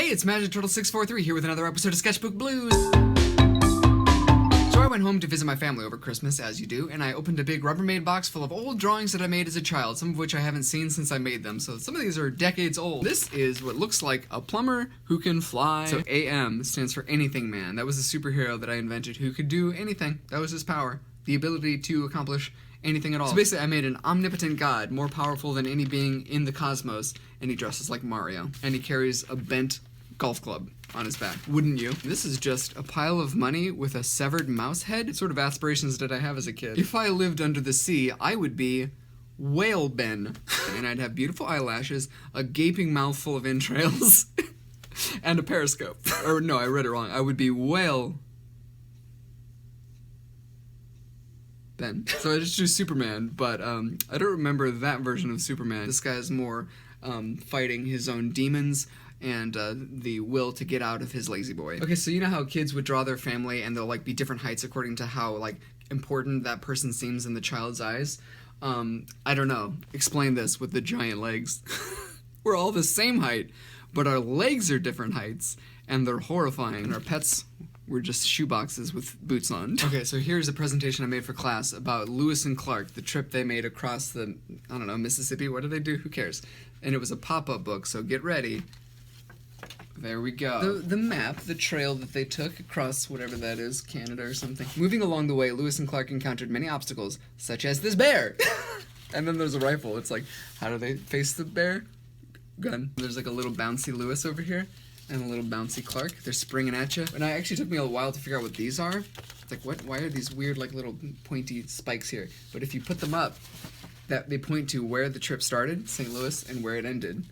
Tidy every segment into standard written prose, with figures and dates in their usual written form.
Hey, it's Magic Turtle 643 here with another episode of Sketchbook Blues. So I went home to visit my family over Christmas, as you do, and I opened a big Rubbermaid box full of old drawings that I made as a child, some of which I haven't seen since I made them, so some of these are decades old. This is what looks like a plumber who can fly. So AM stands for Anything Man. That was a superhero that I invented who could do anything. That was his power. The ability to accomplish anything at all. So basically I made an omnipotent god, more powerful than any being in the cosmos, and he dresses like Mario. And he carries a bent golf club on his back. Wouldn't you? This is just a pile of money with a severed mouse head. What sort of aspirations did I have as a kid? If I lived under the sea, I would be Whale Ben. And I'd have beautiful eyelashes, a gaping mouth full of entrails, and a periscope. Or no, I read it wrong. I would be Whale Ben. So I just drew Superman, but I don't remember that version of Superman. This guy is more fighting his own demons and the will to get out of his lazy boy. Okay, so you know how kids would draw their family and they'll like be different heights according to how like important that person seems in the child's eyes? I don't know. Explain this with the giant legs. We're all the same height, but our legs are different heights and they're horrifying. And our pets were just shoeboxes with boots on. Okay, so here's a presentation I made for class about Lewis and Clark, the trip they made across the, I don't know, Mississippi. What did they do? Who cares? And it was a pop-up book, so get ready. There we go. The map, the trail that they took across whatever that is, Canada or something. Moving along the way, Lewis and Clark encountered many obstacles, such as this bear. And then there's a rifle. It's like, how do they face the bear? Gun. There's like a little bouncy Lewis over here and a little bouncy Clark. They're springing at you. And it actually took me a while to figure out what these are. It's like, what? Why are these weird like little pointy spikes here? But if you put them up, that they point to where the trip started, St. Louis, and where it ended,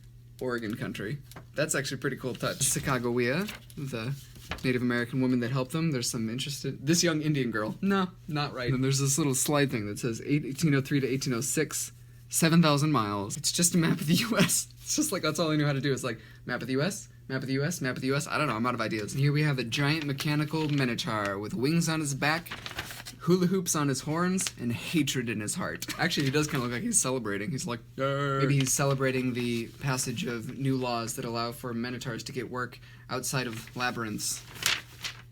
Oregon country. That's actually a pretty cool touch. Sacagawea, the Native American woman that helped them. There's some interested. This young Indian girl. No, not right. And there's this little slide thing that says 1803 to 1806, 7,000 miles. It's just a map of the U.S. It's just like, that's all I knew how to do. It's like, map of the U.S., map of the U.S., map of the U.S. I don't know, I'm out of ideas. And here we have a giant mechanical minotaur with wings on his back, hula hoops on his horns, and hatred in his heart. Actually, he does kind of look like he's celebrating. He's like, "Arr." Maybe he's celebrating the passage of new laws that allow for minotaurs to get work outside of labyrinths.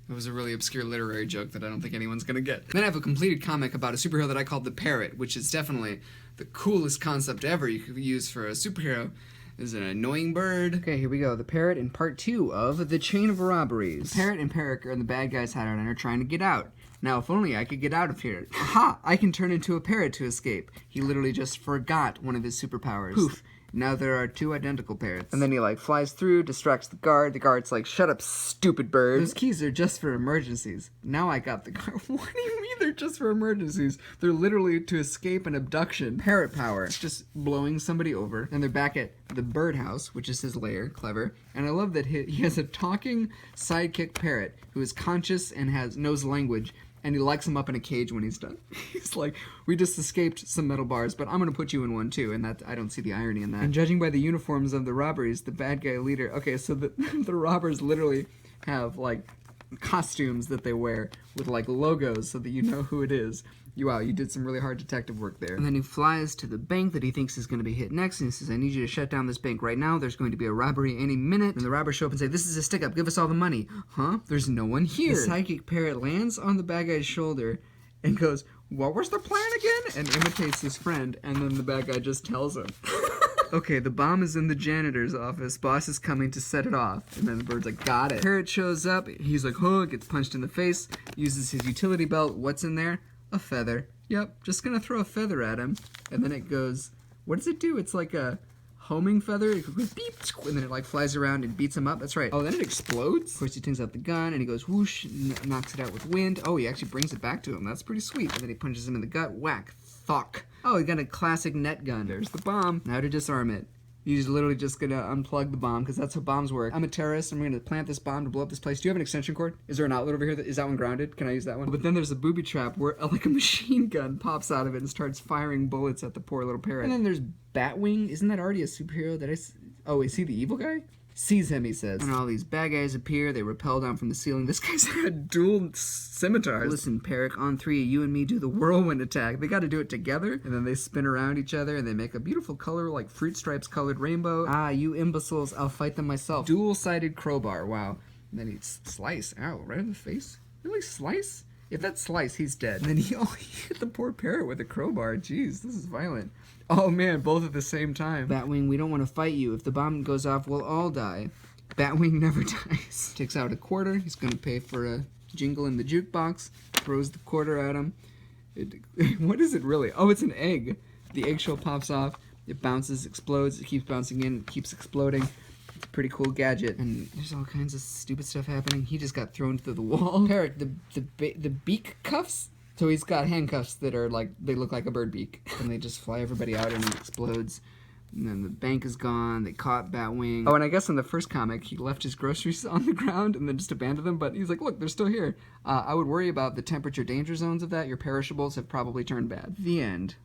It was a really obscure literary joke that I don't think anyone's gonna get. Then I have a completed comic about a superhero that I called the Parrot, which is definitely the coolest concept ever you could use for a superhero. Is an annoying bird. Okay, here we go. The Parrot in part 2 of The Chain of Robberies. The Parrot and Parrot are in the bad guy's hideout and are trying to get out. Now, if only I could get out of here. Aha! I can turn into a parrot to escape. He literally just forgot one of his superpowers. Poof. Now there are two identical parrots. And then he, like, flies through, distracts the guard. The guard's like, shut up, stupid bird. Those keys are just for emergencies. Now I got the guard. What do you mean they're just for emergencies? They're literally to escape an abduction. Parrot power. It's just blowing somebody over. And they're back at the birdhouse, which is his lair. Clever. And I love that he has a talking sidekick parrot who is conscious and knows language. And he locks him up in a cage when he's done. He's like, we just escaped some metal bars, but I'm going to put you in one too. And that I don't see the irony in that. And judging by the uniforms of the robberies, the bad guy leader... Okay, so the robbers literally have, like, costumes that they wear with, like, logos so that you know who it is. Wow, you did some really hard detective work there. And then he flies to the bank that he thinks is going to be hit next, and he says, I need you to shut down this bank right now. There's going to be a robbery any minute. And the robbers show up and say, this is a stick-up. Give us all the money. Huh? There's no one here. The psychic parrot lands on the bad guy's shoulder and goes, what was the plan again? And imitates his friend, and then the bad guy just tells him. Okay, the bomb is in the janitor's office. Boss is coming to set it off. And then the bird's like, got it. Parrot shows up. He's like, huh, gets punched in the face, uses his utility belt. What's in there? A feather. Yep, just gonna throw a feather at him. And then it goes, what does it do? It's like a homing feather. It goes beep, and then it like flies around and beats him up. That's right. Oh, then it explodes. Of course, he turns out the gun and he goes whoosh, knocks it out with wind. Oh, he actually brings it back to him. That's pretty sweet. And then he punches him in the gut. Whack. Thok. Oh, he got a classic net gun. There's the bomb. Now to disarm it. He's literally just gonna unplug the bomb, because that's how bombs work. I'm a terrorist, I'm gonna plant this bomb to blow up this place. Do you have an extension cord? Is there an outlet over here? Is that one grounded? Can I use that one? But then there's a booby trap where like a machine gun pops out of it and starts firing bullets at the poor little parrot. And then there's Batwing. Isn't that already a superhero that oh, is he the evil guy? Seize him, he says. And all these bad guys appear. They rappel down from the ceiling. This guy's got dual scimitars. Listen, Parrot, on 3, you and me do the whirlwind attack. They got to do it together, and then they spin around each other, and they make a beautiful color, like fruit stripes colored rainbow. Ah, you imbeciles, I'll fight them myself. Dual-sided crowbar, wow. And then he slice. Ow, right in the face? Really, slice? If that's Slice, he's dead. And then he hit the poor Parrot with a crowbar. Jeez, this is violent. Oh man, both at the same time. Batwing, we don't want to fight you. If the bomb goes off, we'll all die. Batwing never dies. Takes out a quarter. He's going to pay for a jingle in the jukebox. Throws the quarter at him. What is it really? Oh, it's an egg. The eggshell pops off. It bounces, explodes. It keeps bouncing in, keeps exploding. It's a pretty cool gadget. And there's all kinds of stupid stuff happening. He just got thrown through the wall. Parrot, the beak cuffs? So he's got handcuffs that are like, they look like a bird beak. And they just fly everybody out and it explodes. And then the bank is gone. They caught Batwing. Oh, and I guess in the first comic, he left his groceries on the ground and then just abandoned them. But he's like, look, they're still here. I would worry about the temperature danger zones of that. Your perishables have probably turned bad. The end.